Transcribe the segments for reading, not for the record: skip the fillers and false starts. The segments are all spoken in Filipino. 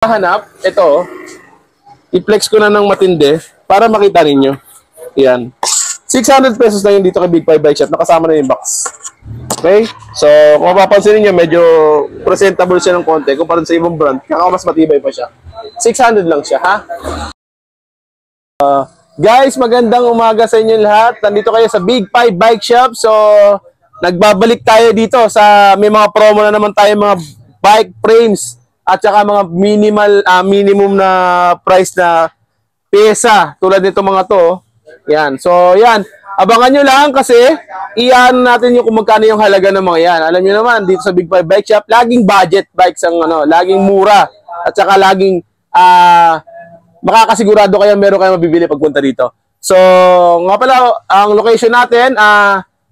Hanap, ito, i-flex ko na ng matindi para makita ninyo. Yan. 600 pesos na yun dito kay Big 5 Bike Shop. Nakasama na yung box. Okay? So, kung mapapansin niyo medyo presentable siya ng konti kumpara sa ibang brand. Kaya mas matibay pa siya. 600 lang siya, ha? Guys, magandang umaga sa inyo lahat. Nandito kayo sa Big 5 Bike Shop. So, nagbabalik tayo dito sa may mga promo na naman tayo, mga bike frames at saka mga minimum na price na pyesa tulad nito mga to. Yan. So, yan. Abangan nyo lang kasi iyan natin yung kung magkano yung halaga ng mga yan. Alam nyo naman, dito sa Big 5 Bike Shop, laging budget bikes ang laging mura at saka laging makakasigurado kayo meron kayo mabibili pagpunta dito. So, nga pala, ang location natin,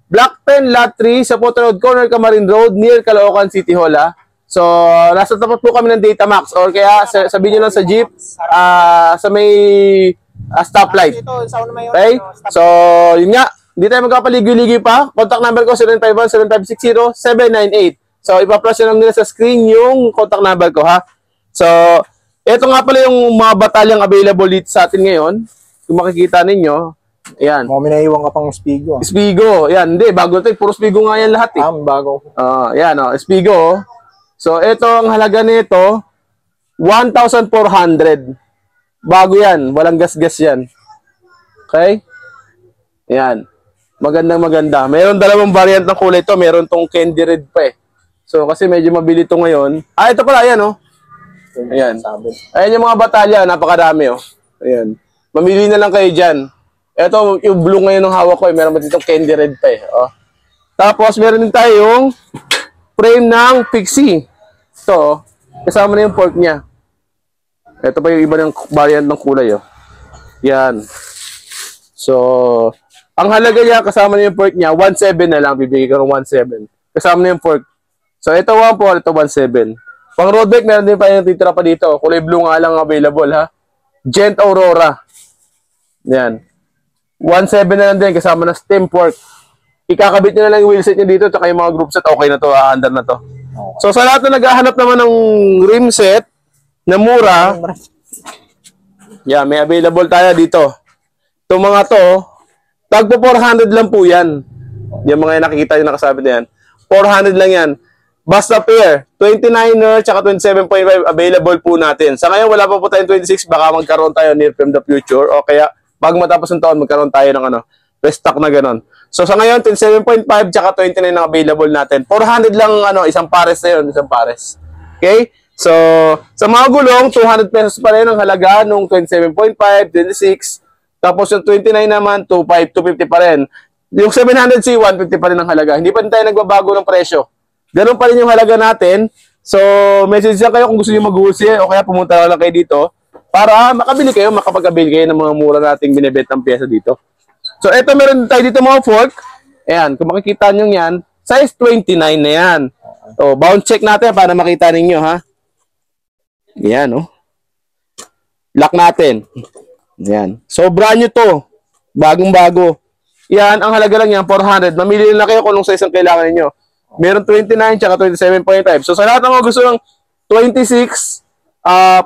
Block 10, Lot 3, sa Puto Road, Corner Camarin Road, near Caloocan City Hall. So, nasa tapat po kami ng Datamax or kaya sabihin nyo lang sa jeep sa may stoplight. Okay? So, yun nga. Hindi tayo magkapaligoy-ligoy pa. Contact number ko 0951-7560-798. So, ipa-flash lang nila sa screen yung contact number ko, ha? So, ito nga pala yung mga batalyang available dito sa atin ngayon. Kung makikita ninyo, ayan. Mga minaiwan ka pang Spigo. Spigo. Ayan, hindi. Bago ito. Puro Spigo nga yan lahat, eh. Bago. Ayan, Spigo. So, ito ang halaga nito, 1,400. Bago yan. Walang gas-gas yan. Okay? Ayan. Magandang-maganda. Mayroon dalawang variant ng kulay ito. Mayroon tong candy red pa eh. So, kasi medyo mabili ito ngayon. Ito pala. Ayan, Ayan. Ayan yung mga batalya. Napakarami, Ayan. Mamili na lang kayo dyan. Ito, yung blue ngayon ng hawak ko eh. Meron ba ditong candy red pa eh. Tapos, meron din tayong frame ng Pixie. Ito, kasama na yung fork niya. Ito pa yung iba ng variant ng kulay, Yan. So, ang halaga niya, kasama na yung fork niya, 1.7 na lang. Bibigay ko ng 1.7. Kasama na yung fork. So, ito 1.4, ito 1.7. Pang road bike, meron din pa yung titira pa dito. Kulay blue nga lang available, ha? Gent Aurora. Yan. 1.7 na lang din, kasama na stem fork. Ikakabit nyo na lang yung wheelset nyo dito, tsaka yung mga group set, okay na to, under na to. So, sa lahat na naghahanap naman ng rim set na mura, yan, may available tayo dito. Itong mga to, tagpo 400 lang po yan. Yung mga nakikita yung nakasabi na yan. 400 lang yan. Basta pair, 29er, tsaka 27.5 available po natin. Sa ngayon, wala pa po tayong 26, baka magkaroon tayo near from the future, o kaya, bago matapos ng taon, magkaroon tayo ng restock na ganon. So, sa ngayon, 27.5 tsaka 29 ang available natin. 400 lang, isang pares na yun, isang pares. Okay? So, sa mga gulong, 200 pesos pa rin ang halaga nung 27.5, 26. Tapos yung 29 naman, 2.5, 250 pa rin. Yung 700C, 150 pa rin ang halaga. Hindi pa rin tayo nagbabago ng presyo. Ganun pa rin yung halaga natin. So, message lang kayo kung gusto nyo mag-wholesale o kaya pumunta lang kayo dito para makabili kayo, makapag-avail kayo ng mga mura nating binibet ng pyesa dito. So, eto meron tayo dito mga fork. Ayan, kung makikita nyo yan, size 29 na yan. So, bound check natin para makita ninyo, ha? Ayan, lock natin. Ayan. So, brand new to. Bagong-bago. Yan, ang halaga lang yan, 400. Mamili na kayo kung anong size ang kailangan ninyo. Meron 29 tsaka 27.5. So, sa lahat ng mga gusto ng 26,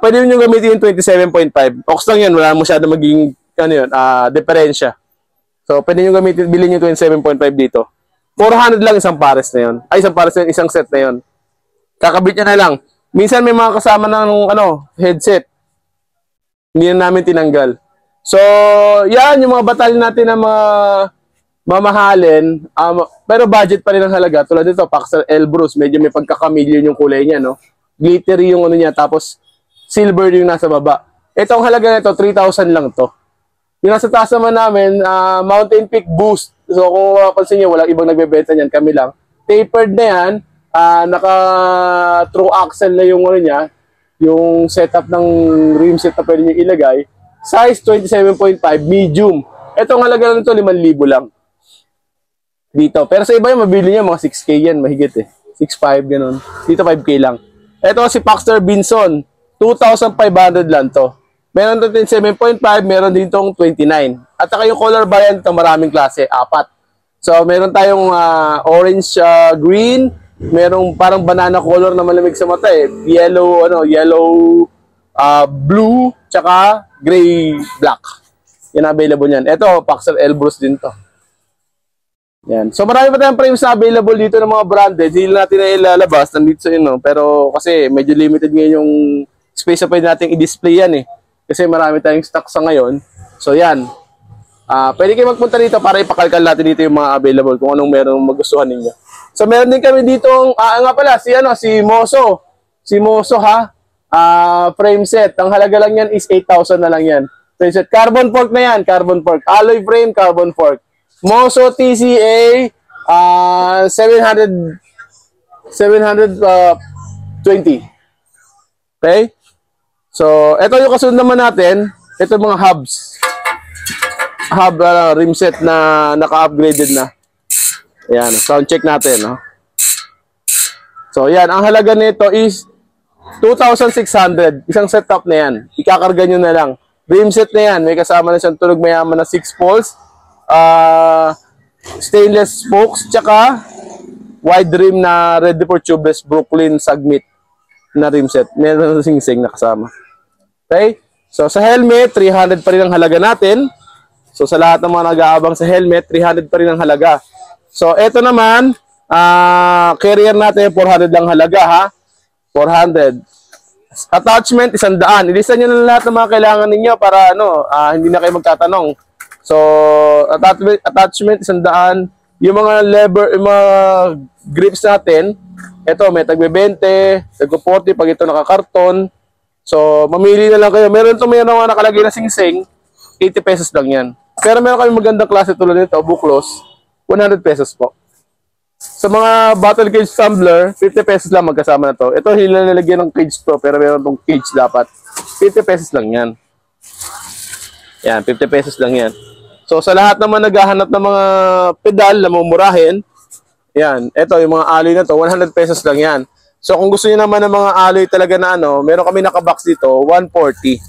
pwede nyo gamitin yung 27.5. Ox lang yan, wala masyado maging, diferensya. So, pwede nyo gamitin, bilhin yung 27.5 dito. 400 lang isang pares na yun. Ay, isang pares na yun, isang set na yun. Kakabit nyo na lang. Minsan may mga kasama ng, headset. Hindi na namin tinanggal. So, yan, yung mga batalya natin na mga mamahalin. Pero budget pa rin ang halaga. Tulad dito, Paxel Elbrus. Medyo may pagkakamilyon yung kulay niya, Glittery yung niya. Tapos, silver yung nasa baba. Itong halaga nito, 3,000 lang to. Yung nasa taas naman namin, Mountain Peak Boost. So, kung mapapansin nyo, walang ibang nagbebenta niyan. Kami lang. Tapered na yan. Naka-true axle na yung niya. Yung setup ng rim set na pwede nyo ilagay. Size 27.5, medium. Itong halaga nito, 5,000 lang. Dito. Pero sa iba yung mabili niya, mga 6K yan. Mahigit 6.5, ganun. Dito 5K lang. Ito si Paxter Binson. 2,500 lang to. Meron din 7.5, meron din itong 29. At saka yung color variant ito, maraming klase, 4. So, meron tayong orange, green, merong parang banana color na malamig sa mata Yellow, blue, tsaka gray black. Yan available yan. Ito, Paxer Elbrus din to. Yan. So marami pa tayong frames na available dito ng mga branded. Hindi natin na ilalabas nandito sa inyo. Pero kasi medyo limited ngayon yung space na pwede natin i-display yan eh. Kasi marami tayong stock sa ngayon. So yan. Pwede kayo magpunta dito para ipakalkal natin dito yung mga available kung anong meron magustuhan ninyo. So meron din kami dito, nga pala, si Moso. Si Moso ha. Frame set. Ang halaga lang yan is 8,000 na lang yan. Frame set. Carbon fork na yan. Carbon fork. Alloy frame, carbon fork. Moso TCA 720. Okay? So, ito yung kasunod naman natin. Ito mga hubs. Hub rim set na naka-upgraded na. Ayan, sound check natin. No? So, yan. Ang halaga nito is 2,600. Isang setup na yan. Ikakarga nyo na lang. Rim set na yan. May kasama na siyang tunog mayaman na 6 poles. Stainless spokes. Tsaka wide rim na ready for tubeless Brooklyn Submit na rim set. Meron na sing-sing na kasama. Okay? So, sa helmet, 300 pa rin ang halaga natin. So, sa lahat ng mga nag-aabang sa helmet, 300 pa rin ang halaga. So, eto naman, carrier natin, 400 lang halaga, ha? 400. Attachment, 100. Ilista nyo na lahat ng mga kailangan ninyo para, hindi na kayo magtatanong. So, attachment, 100. Yung mga lever, yung mga grips natin, eto, may tagbe-20, tagbe-40, pag ito nakakarton. So, mamili na lang kayo. Meron mga nakalagay na sing-sing, 80 pesos lang yan. Pero meron kami magandang klase tulad nito, buklos, 100 pesos po. Sa mga bottle cage tumbler, 50 pesos lang magkasama na to. Ito, hilalagyan ng cage to, pero meron tong cage dapat. 50 pesos lang yan. Yan, 50 pesos lang yan. So, sa lahat naman naghahanap ng mga pedal na mumurahin, yan, ito, yung mga alloy na to, 100 pesos lang yan. So, kung gusto niyo naman ng mga alloy talaga na meron kami nakabox dito, 140.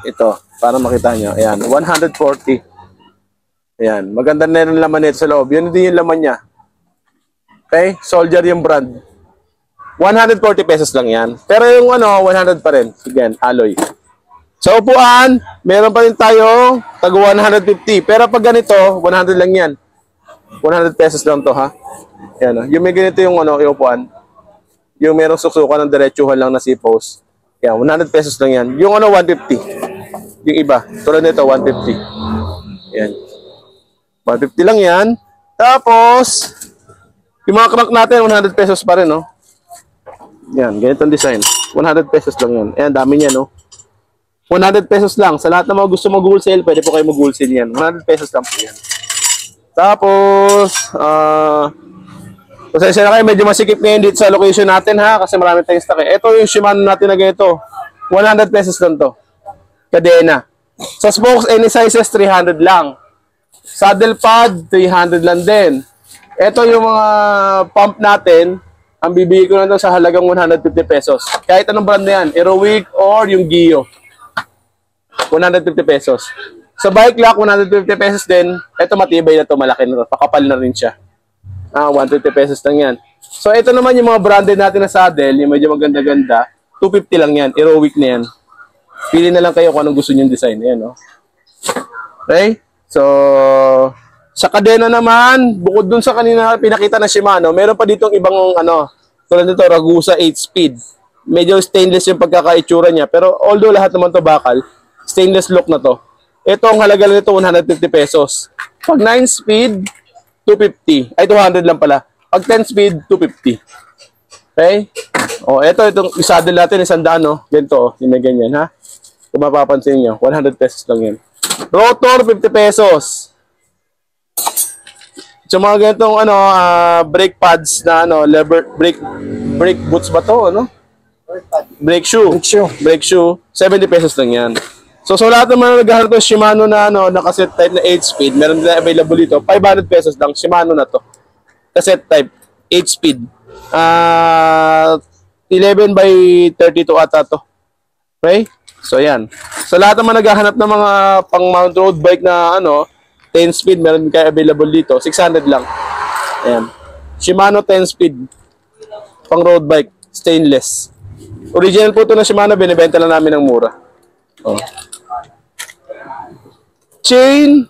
Ito, para makita nyo. Ayan, 140. Ayan, maganda na yung laman nito sa loob. Yun din yung laman niya. Okay, Soldier yung brand. 140 pesos lang yan. Pero yung 100 pa rin. Again, alloy. Sa upuan, meron pa rin tayo tag 150. Pero pag ganito, 100 lang yan. 100 pesos lang to, ha. Ayan, yung may ganito yung yung upuan. Yung merong suksukan ng diretsuhan lang na C-post. Yan, 100 pesos lang yan. Yung 150. Yung iba, tulad nito, 150. Yan. 150 lang yan. Tapos, yung mga crank natin, 100 pesos pa rin, no? Yan, ganitong design. 100 pesos lang yan. Ayan, dami niya, no? 100 pesos lang. Sa lahat ng mga gusto mag-wholesale, pwede po kayo mag-wholesale yan. 100 pesos lang po yan. Tapos, pasensya na kayo, medyo masikip ngayon dito sa location natin, ha? Kasi marami tayong stock. Ito yung Shimano natin na ganito. 100 pesos lang to. Kadena. Sa spokes, any sizes, 300 lang. Saddle pad, 300 lang din. Ito yung mga pump natin. Ang bibigay ko na ito sa halagang 150 pesos. Kahit anong brand na yan. Aerowick or yung Gio. 150 pesos. Sa bike lock, 150 pesos din. Ito matibay na to, malaki na to. Pakapal na rin siya. 150 pesos lang yan. So, ito naman yung mga branded natin na saddle. Yung medyo maganda-ganda. 250 lang yan. Aerowick na yan. Pili na lang kayo kung anong gusto nyo yung design. Ayan, no? Okay? So, sa kadena naman, bukod dun sa kanina pinakita na Shimano, meron pa ditong ibang, tulad nito, Ragusa 8-speed. Medyo stainless yung pagkakaitsura niya. Pero although lahat naman to bakal, stainless look na to. Ito, ang halaga nito, 150 pesos. Pag 9-speed, 250. Ay, 200 lang pala. Pag 10-speed, 250. Okay? O, itong saddle natin, 100, no? Ganito, yung may ganyan, ha? Kung mapapansin nyo, 100 pesos lang yan. Rotor, 50 pesos. So, mga ganitong, brake pads na, lever, brake boots ba to, Brake shoe. Brake shoe, 70 pesos lang yan. So, lahat naman naghahanap ng Shimano na, na cassette type na 8-speed, meron din available dito, 500 pesos lang, Shimano na to. Cassette type, 8-speed. 11 by 32 ata to. Okay? So, yan. Sa lahat naman naghahanap ng mga pang-mount road bike na 10 speed, meron kayo available dito. 600 lang. Ayan. Shimano 10 speed. Pang road bike. Stainless. Original po ito na Shimano, binibenta lang namin ng mura. Oh. Chain,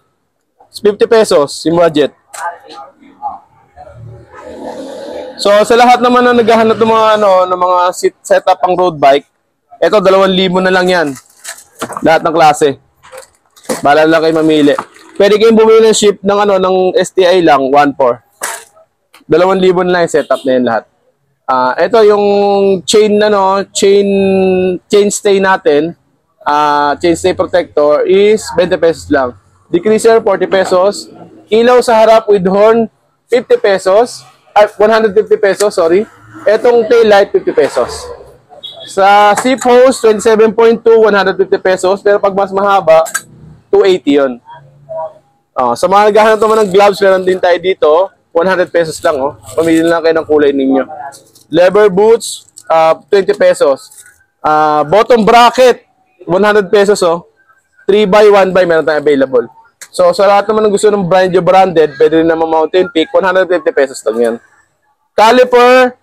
50 pesos, yung budget. So, sa lahat naman na naghahanap ng mga, ng mga setup pang road bike, ito, 2,000 na lang yan. Lahat ng klase. Bahala lang kayo mamili. Pwede kayong bumili ng ship ng, ng STI lang, 1.4. 2,000 na lang yung setup na yan lahat. Ito yung chain stay natin, chain stay protector is 20 pesos lang. Decreaser 40 pesos. Ilaw sa harap with horn 50 pesos. 150 pesos, sorry. Etong tail light 50 pesos. Sa seat hose 27.2 150 pesos, pero pag mas mahaba 280 'yon. Sa mga naghahanap naman ng gloves, meron din tayo dito, 100 pesos lang, Pamili lang kayo ng kulay ninyo. Leather boots, 20 pesos. Bottom bracket, 100 pesos, 3x, 1x, meron tayong available. So, sa lahat naman ng gusto ng branded, pwede rin naman Mountain Peak, 150 pesos lang yan. Caliper,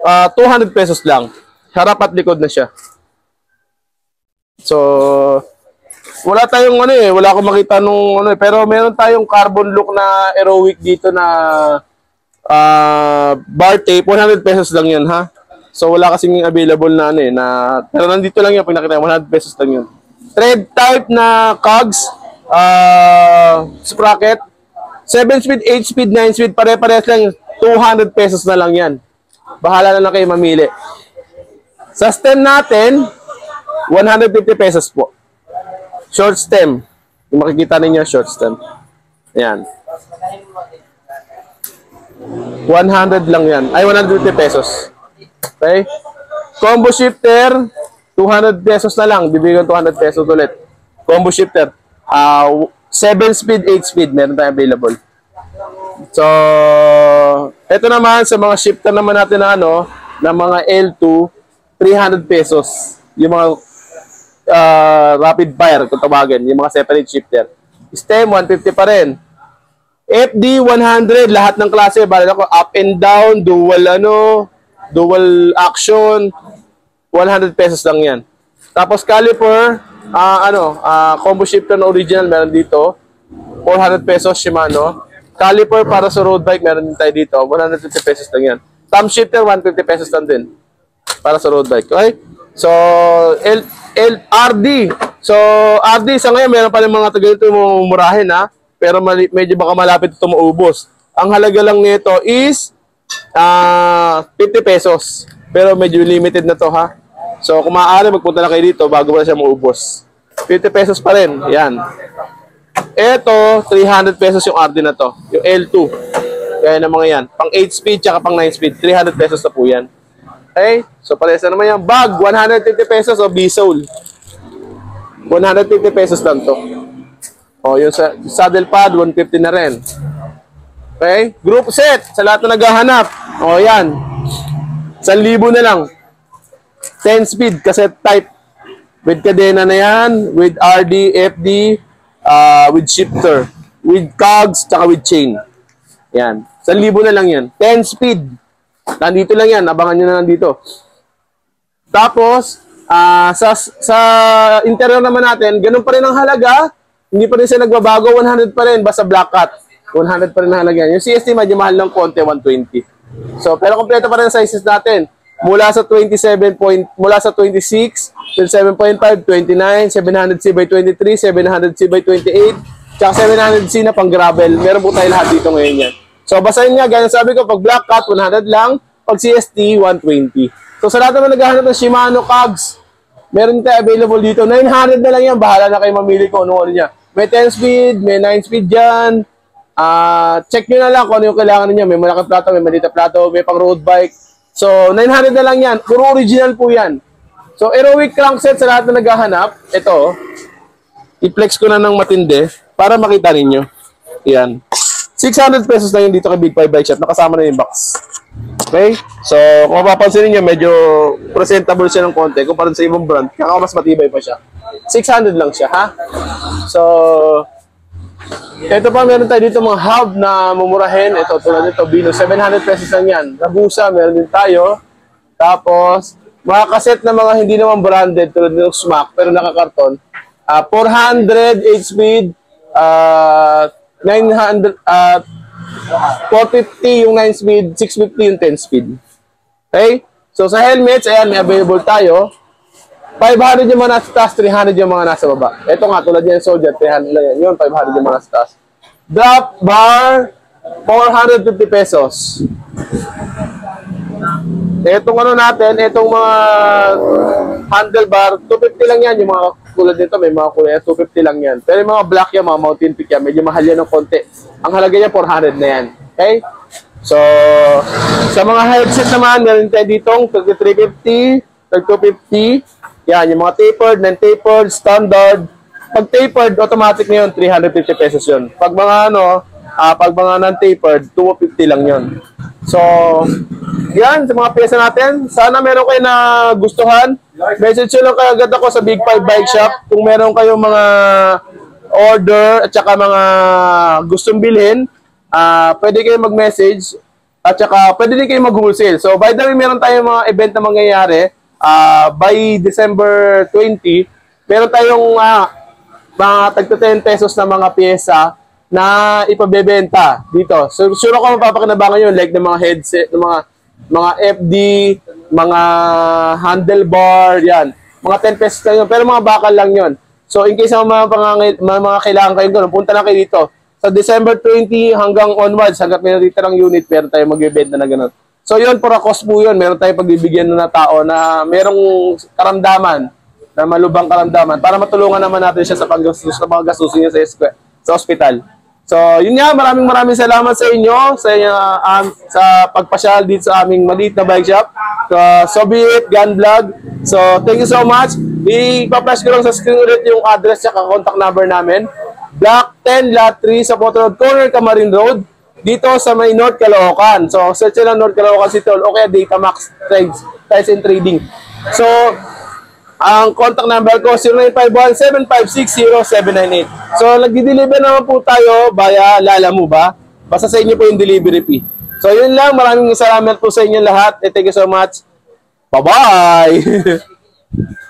200 pesos lang. Harap at likod na siya. So, wala tayong wala akong makita nung pero meron tayong carbon look na Aerowick dito na bar tape, 100 pesos lang yun, ha? So, wala kasing available na pero nandito lang yun, pag nakita 100 pesos lang yun. Thread type na cogs, sprocket, 7 speed, 8 speed, 9 speed, pare-parehas lang, 200 pesos na lang yan. Bahala na lang kayo mamili. Sa stem natin, 150 pesos po. Short stem. Kung makikita ninyo, short stem. Ayan. 100 lang yan. Ay, 150 pesos. Okay? Combo shifter, 200 pesos na lang. Bibigyan 200 pesos ulit. Combo shifter. 7 speed, 8 speed. Meron tayo available. So, ito naman, sa mga shifter naman natin na na mga L2, 300 pesos. Yung mga rapid fire, kung tawagin. Yung mga separate shifter. Stem, 150 pa rin. FD 100, lahat ng klase, bala ko up and down, dual action, 100 pesos lang 'yan. Tapos caliper, combo shifter na original meron dito, 400 pesos Shimano. Caliper para sa road bike meron din tayo dito, 150 pesos lang 'yan. Thumb shifter 150 pesos lang din para sa road bike, okay? So RD. So RD sa ngayon meron pa rin mga taga-ito mumurahin, ha. Pero medyo baka malapit ito maubos. Ang halaga lang nito is 50 pesos. Pero medyo limited na to, ha. So kung maaari, magpunta na kayo dito bago pa siya maubos. 50 pesos pa rin. Yan. Ito, 300 pesos yung RD na to. Yung L2. Kaya na mga yan. Pang 8 speed tsaka pang 9 speed. 300 pesos na po yan. Okay? So parehas na naman yan. Bag, 150 pesos o B-sole. 150 pesos lang to. O, yung saddle pad, 150 na rin. Okay? Group set, sa lahat na naghahanap. O, yan. 1,000 na lang. 10 speed, cassette type. With kadena na yan, with RD, FD, with shifter, with cogs, tsaka with chain. Yan. 1,000 na lang yan. 10 speed. Nandito lang yan. Abangan nyo na nandito. Tapos, sa interior naman natin, ganun pa rin ang halaga. Hindi pa rin siya nagbabago, 100 pa rin, basta black cut. 100 pa rin ang halaga. Yung CST, medyo mahal ng konti, 120. So, pero kompleto pa rin ang sizes natin. Mula sa 26, 27.5, 29, 700C by 23, 700C by 28, tsaka 700C na pang gravel. Meron po tayo lahat dito ngayon yan. So, basahin nga, ganyan sabi ko, pag black cut, 100 lang, pag CST, 120. So, sa lahat naman naghahanap ng Shimano cogs, meron tayo available dito. 900 na lang yan, bahala na kayo mamili ko ano niya. May 10 speed, may 9 speed dyan. Check nyo na lang kung ano yung kailangan niyo. May malaking plato, may maliit na plato, may pang road bike. So, 900 na lang yan. Puro original po yan. So, Aerowick crankset sa lahat na naghahanap. Ito, i-flex ko na ng matindi para makita ninyo. Yan. 600 pesos lang yun dito kay Big 5 Bike Shop. Nakasama na yung box. Okay? So, kung mapapansin niyo medyo presentable siya ng konti kumpara sa ibang brand. Kaya mas matibay pa siya. 600 lang siya, ha? So, ito pa, meron tayo dito mga hub na mumurahin. Ito, tulad nito, Bino, 700 pesos lang yan. Ragusa, meron din tayo. Tapos, mga kaset na mga hindi naman branded tulad ng Smack pero nakakarton. 400 8-speed, 900 450 yung 9-speed, 650 yung 10-speed. Okay? So sa helmets, ayan, may available tayo. 500 yung mga nasa taas, 300 yung mga nasa baba. Ito nga, tulad yan, Soldier, 300 lang yan. Yun, 500 yung mga nasa taas. Drop bar, 450 pesos. Itong ano natin, itong mga handlebar, 250 lang yan. Yung mga tulad nito, may mga kulay, 250 lang yan. Pero yung mga black yan, mga mountain peak yan, medyo mahal yan ng konti. Ang halaga niya, 400 na yan. Okay? So, sa mga headset naman, meron tayo ditong 350, 250. Yan, yung mga tapered, non-tapered, standard. Pag tapered, automatic na yun, 350 pesos yun. Pag mga pag mga non-tapered, 250 lang yun. So, yan, sa mga pyesa natin. Sana meron kayo na gustuhan. Message nyo lang kayo agad ako sa Big 5 Bike Shop. Kung meron kayong mga order at saka mga gustong bilhin, pwede kayo mag-message at saka pwede din kayo mag-wholesale. So, by the way, meron tayong mga event na mangyayari. By December 20, meron tayong mga tagto 10 pesos na mga pyesa na ipabebenta dito. So, sure ako mapapakinabangan yun, like ng mga headset, ng mga FD, mga handlebar, yan. Mga 10 pesos lang yun, pero mga bakal lang yun. So, in case mga kailangan kayo doon, punta na kayo dito. Sa December 20 hanggang onwards, hanggang may ng unit, meron tayong mag-event na gano'n. So, yun, for a cost po yun. Meron tayong pagbibigyan na tao na merong karamdaman, na malubang karamdaman, para matulungan naman natin siya sa paggastos, sa mga gastusin niya sa ospital. So, yun nga, maraming salamat sa inyo, sa pagpasyal dito sa aming maliit na bike shop. So be it, Gun Vlog. So, thank you so much. I-flash ko lang sa screen ulit yung address at contact number namin. Block 10, Lot 3, sa Photo Road, Corner, Camarin Road, dito sa may North Caloocan. So, search lang North Caloocan City Hall, o kaya Datamax Trades and Trading. So, ang contact number ko, 0951-756-0798. So, nag-deliver naman po tayo via Lalamove ba? Basta sa inyo po yung delivery fee. So, yun lang. Maraming salamat po sa inyo lahat. Thank you so much. Bye-bye!